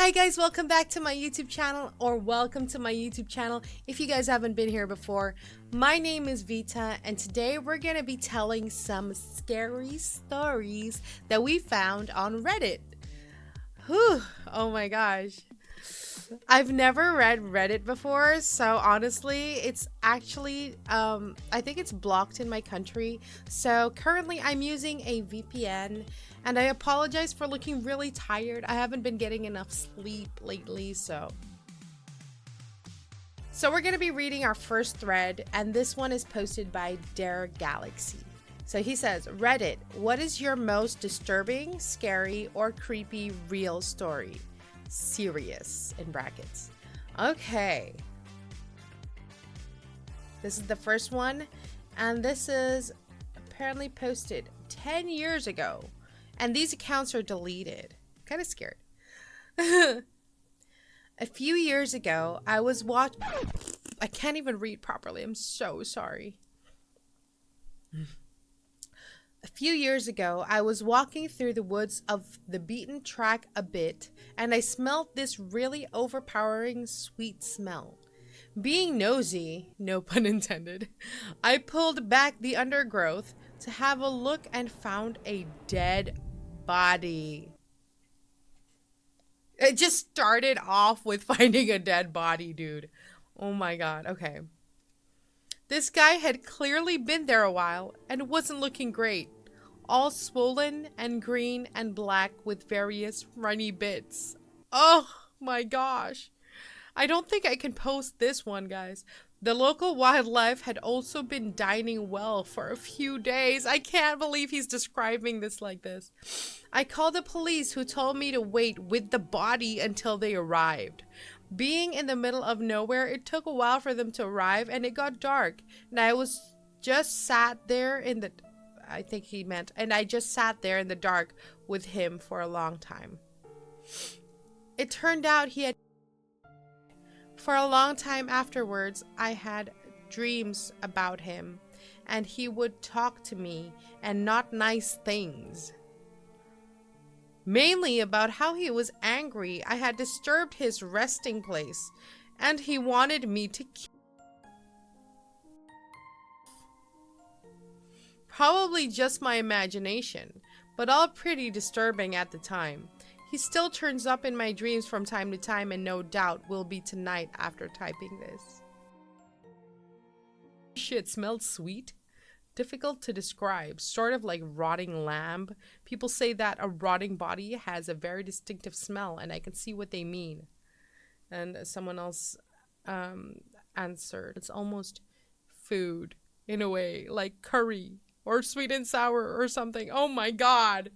Hi guys, welcome back to my YouTube channel, or welcome to my YouTube channel if you guys haven't been here before. My name is Vita, and today we're gonna be telling some scary stories that we found on Reddit. Whew, oh my gosh. I've never read Reddit before, so honestly, it's actually, I think it's blocked in my country. So currently I'm using a VPN, and I apologize for looking really tired. I haven't been getting enough sleep lately, so we're gonna be reading our first thread, and this one is posted by Dare Galaxy. So he says, Reddit, what is your most disturbing, scary, or creepy real story? Serious in brackets. Okay. This is the first one, and this is apparently posted 10 years ago. And these accounts are deleted. Kind of scared. A few years ago, I can't even read properly. I'm so sorry. A few years ago, I was walking through the woods of the beaten track a bit, and I smelled this really overpowering sweet smell. Being nosy, no pun intended, I pulled back the undergrowth to have a look and found a dead body. It just started off with finding a dead body, dude. Oh my god, okay. This guy had clearly been there a while and wasn't looking great. All swollen and green and black with various runny bits. Oh my gosh. I don't think I can post this one, guys. The local wildlife had also been dining well for a few days. I can't believe he's describing this like this. I called the police, who told me to wait with the body until they arrived. Being in the middle of nowhere, it took a while for them to arrive, and it got dark. And I just sat there in the dark with him for a long time. It turned out for a long time afterwards, I had dreams about him, and he would talk to me, and not nice things. Mainly about how he was angry I had disturbed his resting place, and he wanted me to kill. Probably just my imagination, but all pretty disturbing at the time. He still turns up in my dreams from time to time, and no doubt will be tonight after typing this. Shit smelled sweet. Difficult to describe, sort of like rotting lamb. People say that a rotting body has a very distinctive smell, and I can see what they mean. And someone else answered, it's almost food in a way, like curry or sweet and sour or something. Oh my god.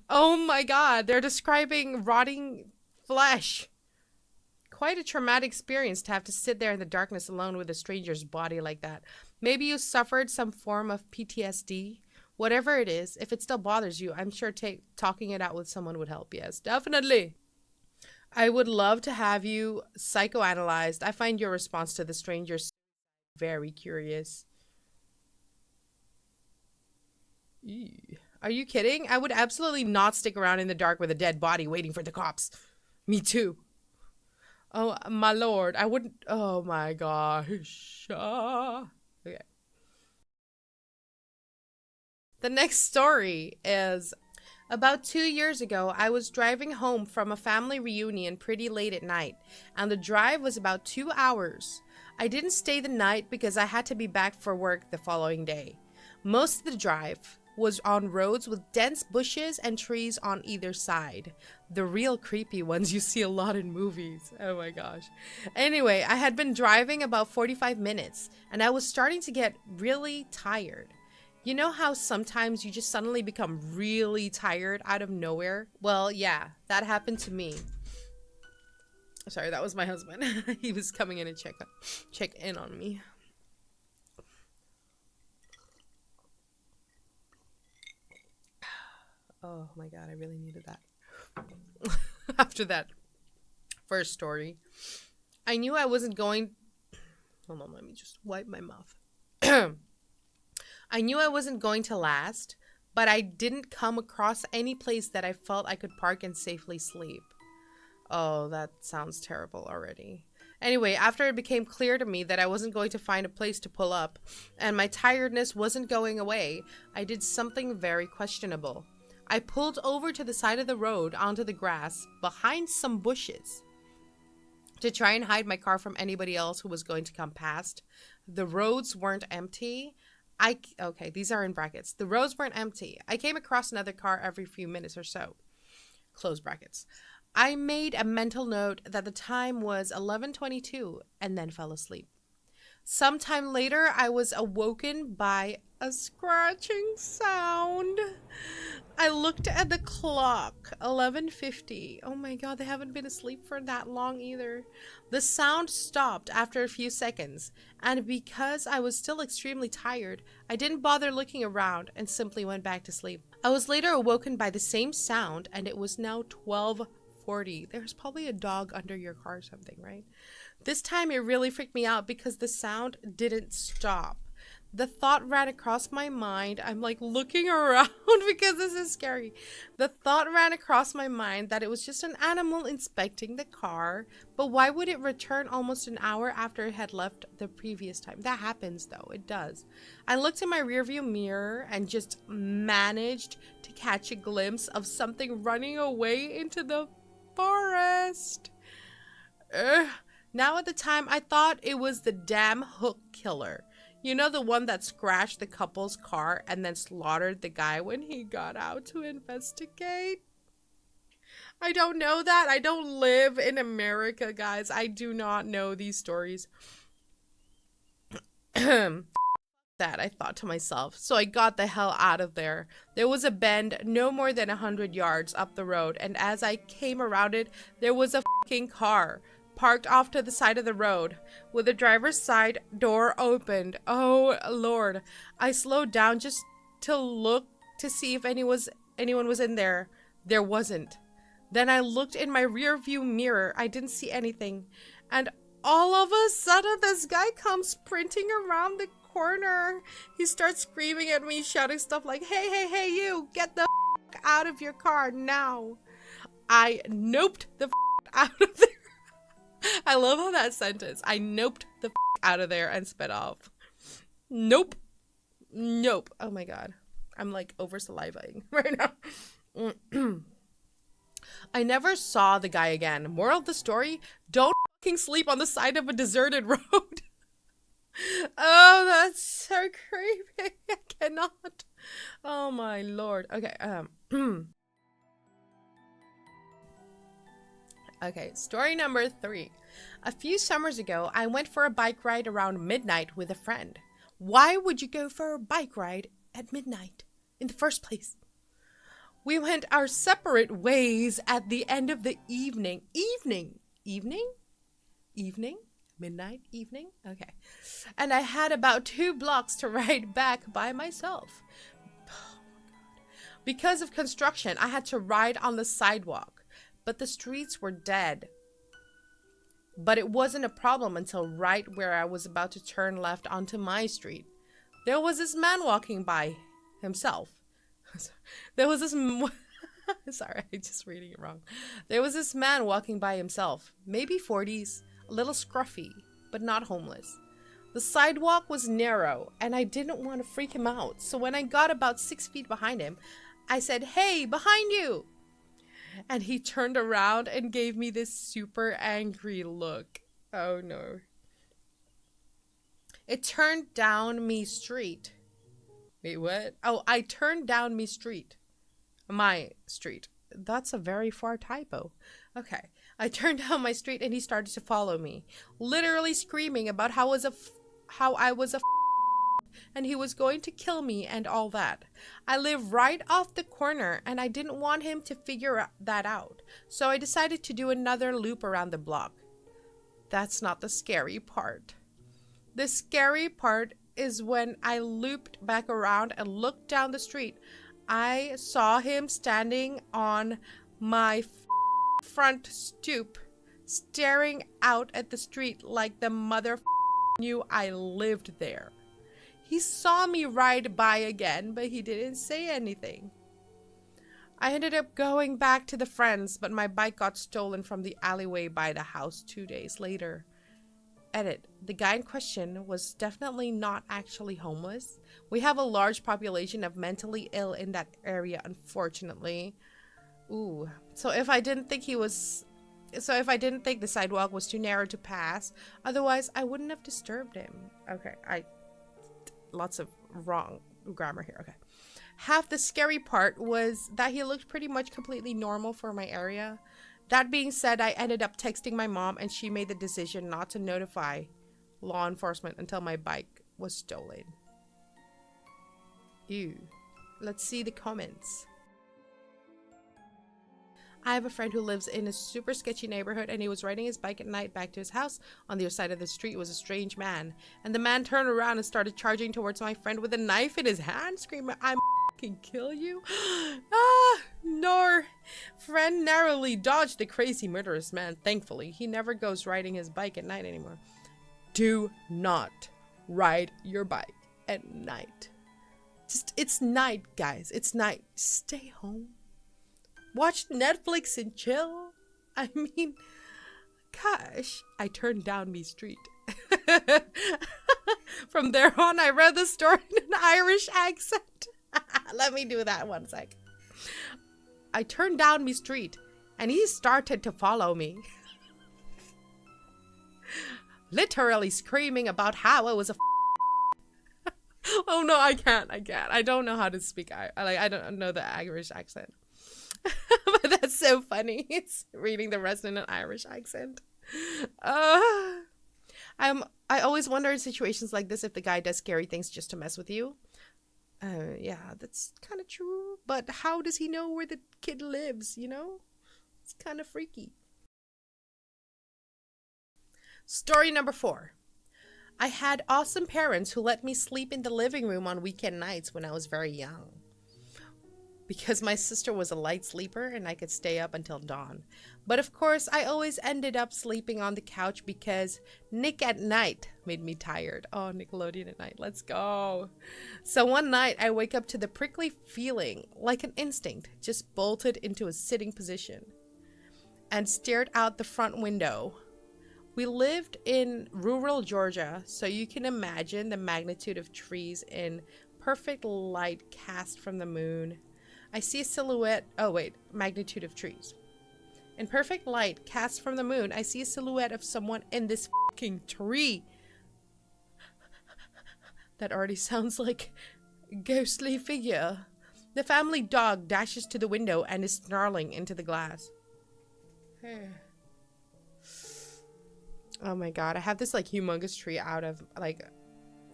Oh my god, they're describing rotting flesh. Quite a traumatic experience to have to sit there in the darkness alone with a stranger's body like that. Maybe you suffered some form of PTSD. Whatever it is, if it still bothers you, I'm sure talking it out with someone would help. Yes, definitely. I would love to have you psychoanalyzed. I find your response to the stranger very curious. Ew. Are you kidding? I would absolutely not stick around in the dark with a dead body waiting for the cops. Me too. Oh, my lord. I wouldn't. Oh my gosh. Okay. The next story is, about 2 years ago, I was driving home from a family reunion pretty late at night, and the drive was about 2 hours. I didn't stay the night because I had to be back for work the following day. Most of the drive was on roads with dense bushes and trees on either side. The real creepy ones you see a lot in movies. Oh my gosh. Anyway, I had been driving about 45 minutes, and I was starting to get really tired. You know how sometimes you just suddenly become really tired out of nowhere? Well, yeah, that happened to me. Sorry, that was my husband. He was coming in to check in on me. Oh my god, I really needed that. After that first story, I knew I wasn't going... Hold on, let me just wipe my mouth. I knew I wasn't going to last, but I didn't come across any place that I felt I could park and safely sleep. Oh, that sounds terrible already. Anyway, after it became clear to me that I wasn't going to find a place to pull up, and my tiredness wasn't going away, I did something very questionable. I pulled over to the side of the road onto the grass behind some bushes to try and hide my car from anybody else who was going to come past. The roads weren't empty. Okay, these are in brackets. The roads weren't empty. I came across another car every few minutes or so. Close brackets. I made a mental note that the time was 11:22 and then fell asleep. Sometime later, I was awoken by a scratching sound. I looked at the clock, 11:50. Oh my god, they haven't been asleep for that long either. The sound stopped after a few seconds, and because I was still extremely tired, I didn't bother looking around and simply went back to sleep. I was later awoken by the same sound, and it was now 12:40. There's probably a dog under your car or something, right? This time it really freaked me out because the sound didn't stop. The thought ran across my mind. I'm like looking around because this is scary. The thought ran across my mind that it was just an animal inspecting the car, but why would it return almost an hour after it had left the previous time? That happens though, it does. I looked in my rearview mirror and just managed to catch a glimpse of something running away into the forest. Ugh. Now at the time, I thought it was the damn hook killer. You know, the one that scratched the couple's car and then slaughtered the guy when he got out to investigate? I don't know that. I don't live in America, guys. I do not know these stories. That, I thought to myself. So I got the hell out of there. There was a bend no more than 100 yards up the road, and as I came around it, there was a fucking car parked off to the side of the road with the driver's side door opened. Oh Lord. I slowed down just to look to see if anyone was in there. There wasn't. Then I looked in my rear view mirror. I didn't see anything. And all of a sudden this guy comes sprinting around the corner. He starts screaming at me, shouting stuff like, hey, you, get the out of your car now. I noped the out of there. I love how that sentence. I noped the out of there and sped off. Nope. Oh my god. I'm like over salivating right now. I never saw the guy again. Moral of the story, don't fucking sleep on the side of a deserted road. Oh, that's so creepy. I cannot. Oh my lord. Okay, Okay, story number 3. A few summers ago, I went for a bike ride around midnight with a friend. Why would you go for a bike ride at midnight in the first place? We went our separate ways at the end of the evening. Midnight evening? Okay. And I had about 2 blocks to ride back by myself. Oh my god. Because of construction, I had to ride on the sidewalk. But the streets were dead. But it wasn't a problem until right where I was about to turn left onto my street. There was this man walking by himself. There was this... Sorry, I'm just reading it wrong. There was this man walking by himself. Maybe 40s, a little scruffy, but not homeless. The sidewalk was narrow, and I didn't want to freak him out. So when I got about 6 feet behind him, I said, "Hey, behind you!" And he turned around and gave me this super angry look. Oh no. It turned down me street. Wait, what? Oh, I turned down me street. My street. That's a very far typo. Okay. I turned down my street and he started to follow me. Literally screaming about how I was a and he was going to kill me and all that. I live right off the corner and I didn't want him to figure that out. So I decided to do another loop around the block. That's not the scary part. The scary part is when I looped back around and looked down the street. I saw him standing on my front stoop, staring out at the street like the mother knew I lived there. He saw me ride by again, but he didn't say anything. I ended up going back to the friends, but my bike got stolen from the alleyway by the house 2 days later. Edit. The guy in question was definitely not actually homeless. We have a large population of mentally ill in that area, unfortunately. Ooh. So if I didn't think the sidewalk was too narrow to pass, otherwise I wouldn't have disturbed him. Okay, lots of wrong grammar here. Okay. Half the scary part was that he looked pretty much completely normal for my area. That being said, I ended up texting my mom and she made the decision not to notify law enforcement until my bike was stolen. Ew. Let's see the comments. I have a friend who lives in a super sketchy neighborhood and he was riding his bike at night back to his house. On the other side of the street was a strange man. And the man turned around and started charging towards my friend with a knife in his hand, screaming, "I'm can kill you." Nor friend narrowly dodged the crazy murderous man. Thankfully, he never goes riding his bike at night anymore. Do not ride your bike at night. It's night, guys. It's night. Stay home. Watch Netflix and chill. I mean, gosh. I turned down me street. From there on, I read the story in an Irish accent. Let me do that one sec. I turned down me street and he started to follow me. Literally screaming about how I was a Oh no, I can't. I don't know how to speak. I don't know the Irish accent. But that's so funny. It's reading the rest in an Irish accent. I always wonder in situations like this if the guy does scary things just to mess with you. Yeah, that's kind of true. But how does he know where the kid lives, you know? It's kind of freaky. Story number 4. I had awesome parents who let me sleep in the living room on weekend nights when I was very young. Because my sister was a light sleeper and I could stay up until dawn. But of course, I always ended up sleeping on the couch because Nick at Night made me tired. Oh, Nickelodeon at Night, let's go. So one night, I wake up to the prickly feeling, like an instinct, just bolted into a sitting position and stared out the front window. We lived in rural Georgia, so you can imagine the magnitude of trees in perfect light cast from the moon. I see a silhouette. Oh, wait. Magnitude of trees. In perfect light cast from the moon, I see a silhouette of someone in this fucking tree. That already sounds like a ghostly figure. The family dog dashes to the window and is snarling into the glass. Oh my god. I have this like humongous tree out of like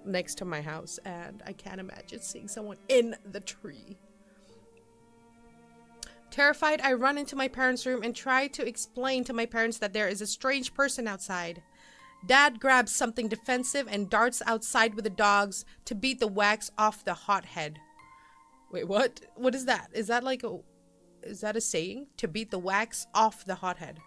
next to my house and I can't imagine seeing someone in the tree. Terrified, I run into my parents' room and try to explain to my parents that there is a strange person outside. Dad grabs something defensive and darts outside with the dogs to beat the wax off the hothead. Wait, what? What is that? Is that a saying? To beat the wax off the hothead.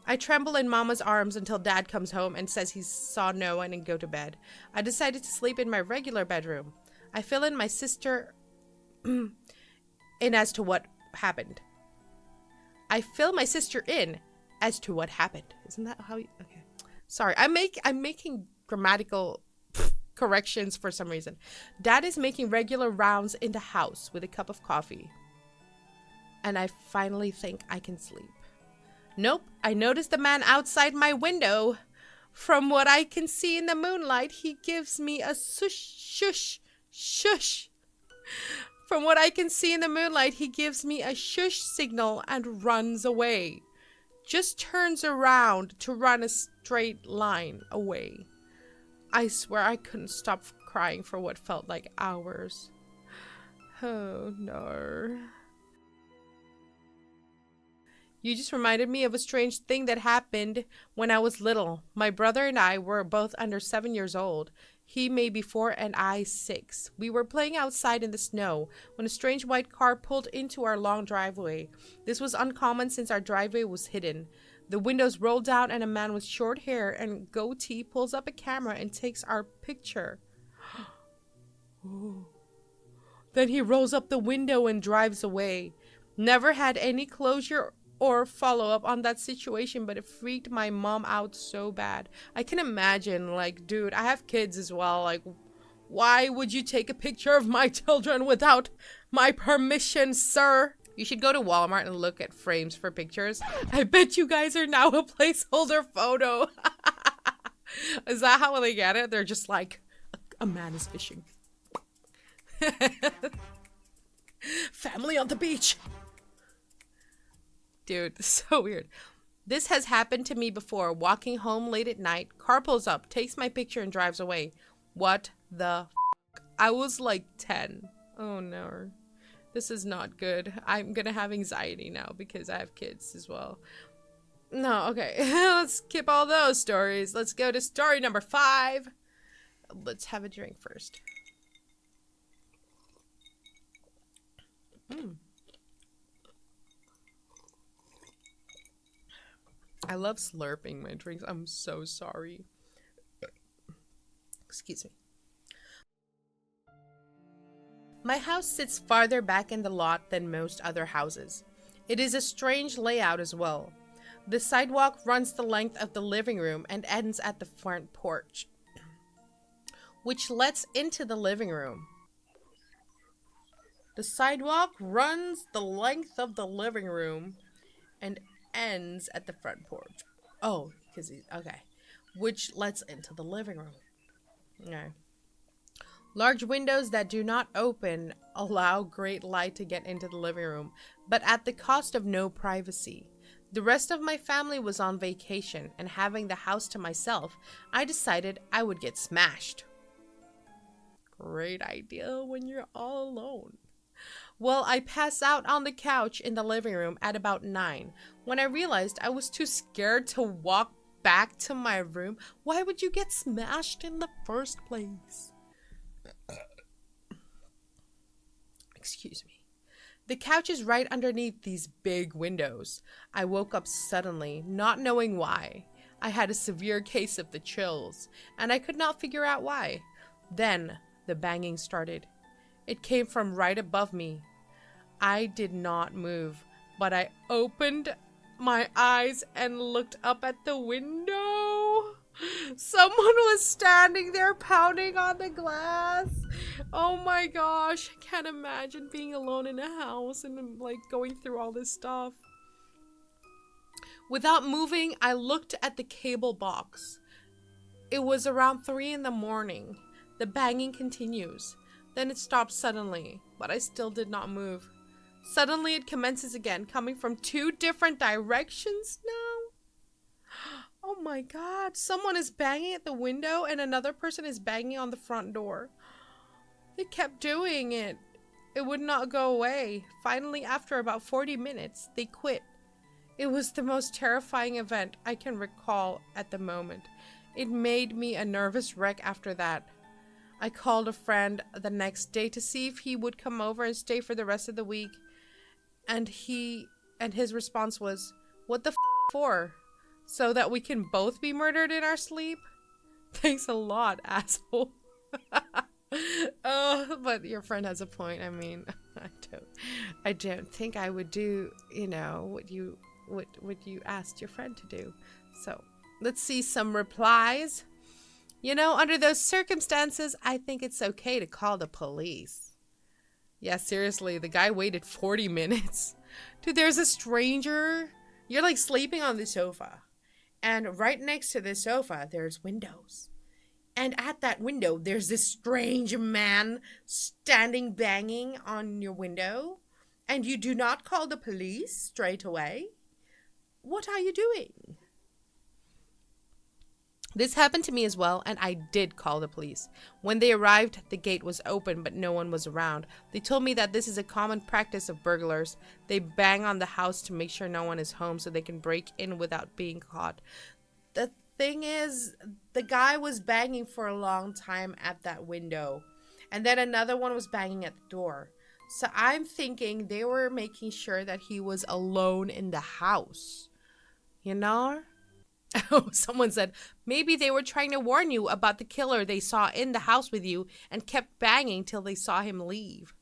I tremble in Mama's arms until Dad comes home and says he saw no one and go to bed. I decided to sleep in my regular bedroom. I fill in my sister in as to what happened. Isn't that how you... Okay. Sorry, I'm making grammatical corrections for some reason. Dad is making regular rounds in the house with a cup of coffee. And I finally think I can sleep. Nope, I noticed the man outside my window. From what I can see in the moonlight, he gives me a shush. From what I can see in the moonlight, he gives me a shush signal and runs away. Just turns around to run a straight line away. I swear I couldn't stop crying for what felt like hours. Oh no. You just reminded me of a strange thing that happened when I was little. My brother and I were both under 7 years old. He maybe 4 and I 6. We were playing outside in the snow when a strange white car pulled into our long driveway. This was uncommon since our driveway was hidden. The windows rolled down and a man with short hair and goatee pulls up a camera and takes our picture. Then he rolls up the window and drives away. Never had any closure or follow up on that situation, but it freaked my mom out so bad. I can imagine, like, dude, I have kids as well. Like, why would you take a picture of my children without my permission, sir? You should go to Walmart and look at frames for pictures. I bet you guys are now a placeholder photo. Is that how they get it? They're just like, a man is fishing. Family on the beach. Dude, so weird. This has happened to me before. Walking home late at night, car pulls up, takes my picture and drives away. What the f***? I was like 10. Oh no. This is not good. I'm gonna have anxiety now because I have kids as well. No, okay. Let's skip all those stories. Let's go to story number 5. Let's have a drink first. I love slurping my drinks. I'm so sorry. Excuse me. My house sits farther back in the lot than most other houses. It is a strange layout as well. The sidewalk runs the length of the living room and ends at the front porch, which lets into the living room. The sidewalk runs the length of the living room and ends at the front porch. Oh, because okay. Which lets into the living room. Okay. Large windows that do not open allow great light to get into the living room, but at the cost of no privacy. The rest of my family was on vacation, and having the house to myself, I decided I would get smashed. Great idea when you're all alone. Well, I passed out on the couch in the living room at about 9 when I realized I was too scared to walk back to my room. Why would you get smashed in the first place? Excuse me. The couch is right underneath these big windows. I woke up suddenly, not knowing why. I had a severe case of the chills, and I could not figure out why. Then the banging started. It came from right above me. I did not move, but I opened my eyes and looked up at the window. Someone was standing there pounding on the glass. Oh my gosh, I can't imagine being alone in a house and like going through all this stuff. Without moving, I looked at the cable box. It was around 3 in the morning. The banging continues. Then it stops suddenly, but I still did not move. Suddenly it commences again, coming from 2 different directions now. Oh my god, someone is banging at the window and another person is banging on the front door. They kept doing it. It would not go away. Finally, after about 40 minutes, they quit. It was the most terrifying event I can recall at the moment. It made me a nervous wreck after that. I called a friend the next day to see if he would come over and stay for the rest of the week. And his response was, "What the f for? So that we can both be murdered in our sleep? Thanks a lot, asshole." Oh, but your friend has a point. I mean, I don't think I would do, you know, what you asked your friend to do. So let's see some replies. You know, under those circumstances, I think it's okay to call the police. Yeah, seriously, the guy waited 40 minutes. Dude, there's a stranger. You're like sleeping on the sofa. And right next to the sofa, there's windows. And at that window, there's this strange man standing banging on your window. And you do not call the police straight away? What are you doing? This happened to me as well, and I did call the police. When they arrived, the gate was open, but no one was around. They told me that this is a common practice of burglars. They bang on the house to make sure no one is home so they can break in without being caught. The thing is, the guy was banging for a long time at that window, and then another one was banging at the door. So I'm thinking they were making sure that he was alone in the house. You know? Oh, someone said, maybe they were trying to warn you about the killer they saw in the house with you and kept banging till they saw him leave.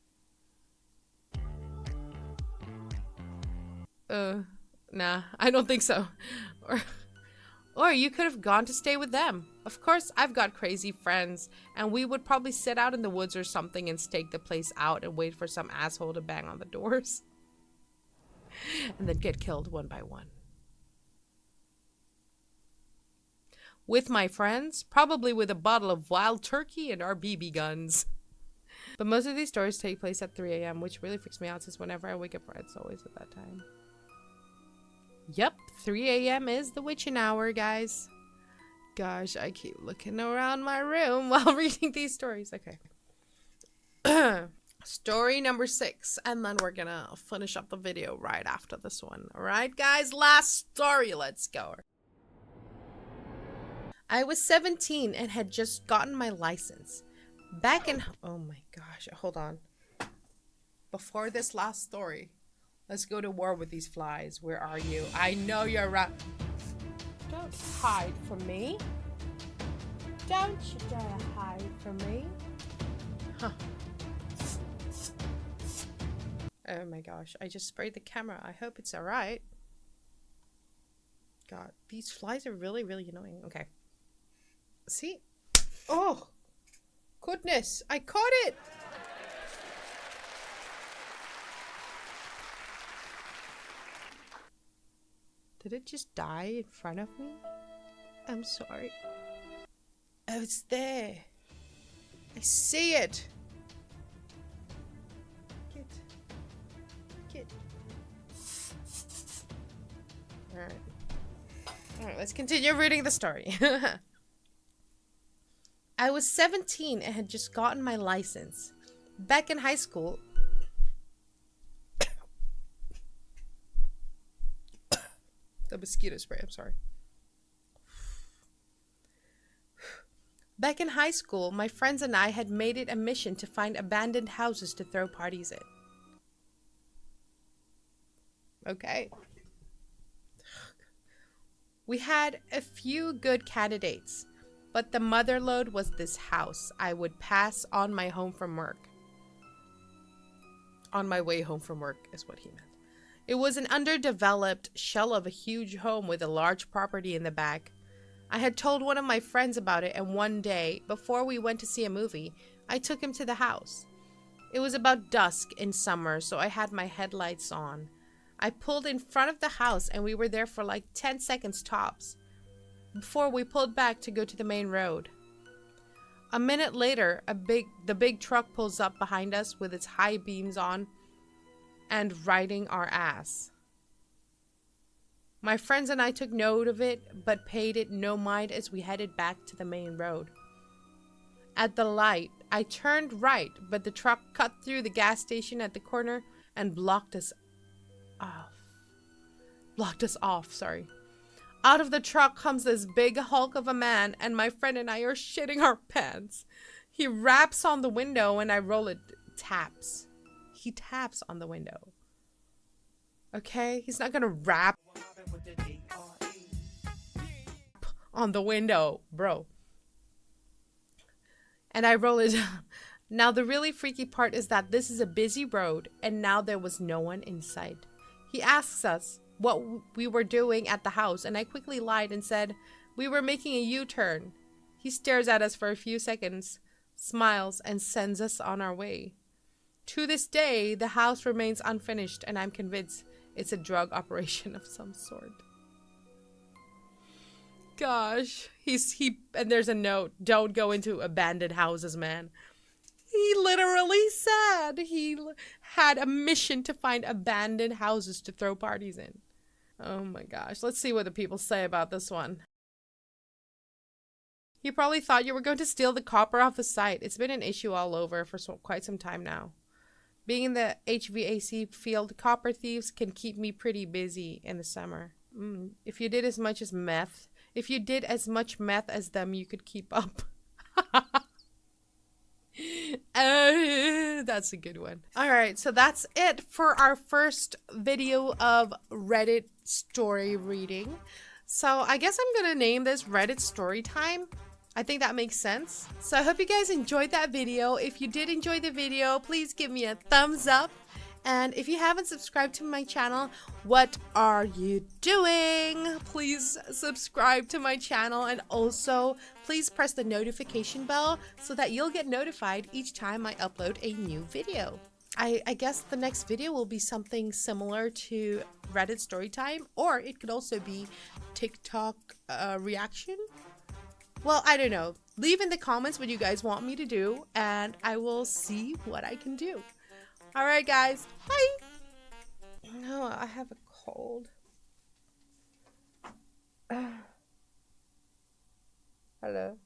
Nah, I don't think so. Or, or you could have gone to stay with them. Of course, I've got crazy friends, and we would probably sit out in the woods or something and stake the place out and wait for some asshole to bang on the doors. And then get killed one by one. With my friends, probably with a bottle of wild turkey and our BB guns. But most of these stories take place at 3 a.m., which really freaks me out since whenever I wake up, it's always at that time. Yep, 3 a.m. is the witching hour, guys. Gosh, I keep looking around my room while reading these stories. Okay. Story number 6, and then we're gonna finish up the video right after this one. Alright, guys, last story. Let's go. I was 17 and had just gotten my license. Back in... Oh my gosh, hold on. Before this last story, let's go to war with these flies. Where are you? I know you're right. Don't hide from me. Don't you dare hide from me. Huh. Oh my gosh, I just sprayed the camera. I hope it's alright. God, these flies are really, really annoying. Okay. See? Oh! Goodness, I caught it! Did it just die in front of me? I'm sorry. Oh, it's there. I see it. Get. Alright. Alright, let's continue reading the story. I was 17 and had just gotten my license. Back in high school... The mosquito spray, I'm sorry. Back in high school, my friends and I had made it a mission to find abandoned houses to throw parties in. Okay. We had a few good candidates, but the motherlode was this house I would pass on my home from work. On my way home from work is what he meant. It was an underdeveloped shell of a huge home with a large property in the back. I had told one of my friends about it, and one day, before we went to see a movie, I took him to the house. It was about dusk in summer, so I had my headlights on. I pulled in front of the house, and we were there for like 10 seconds tops, before we pulled back to go to the main road. A minute later, the big truck pulls up behind us with its high beams on and riding our ass. My friends and I took note of it, but paid it no mind as we headed back to the main road. At the light, I turned right, but the truck cut through the gas station at the corner and blocked us off, sorry. Out of the truck comes this big hulk of a man, and my friend and I are shitting our pants. He raps on the window and I roll it. Taps. He taps on the window. Okay? He's not gonna rap on the window, bro. And I roll it. Now the really freaky part is that this is a busy road and now there was no one in sight. He asks us what we were doing at the house, and I quickly lied and said we were making a U-turn. He stares at us for a few seconds, smiles, and sends us on our way. To this day, the house remains unfinished, and I'm convinced it's a drug operation of some sort. Gosh, and there's a note, don't go into abandoned houses, man. He literally said he had a mission to find abandoned houses to throw parties in. Oh my gosh, let's see what the people say about this one. You probably thought you were going to steal the copper off the site. It's been an issue all over for quite some time now. Being in the HVAC field, copper thieves can keep me pretty busy in the summer. If you did as much meth as them, you could keep up. That's a good one. Alright, so that's it for our first video of Reddit story reading. So I guess I'm gonna name this Reddit Storytime. I think that makes sense. So I hope you guys enjoyed that video. If you did enjoy the video, please give me a thumbs up. And if you haven't subscribed to my channel, what are you doing? Please subscribe to my channel, and also please press the notification bell so that you'll get notified each time I upload a new video. I guess the next video will be something similar to Reddit Storytime, or it could also be TikTok reaction. Well, I don't know. Leave in the comments what you guys want me to do, and I will see what I can do. Alright guys, bye! No, I have a cold. Hello.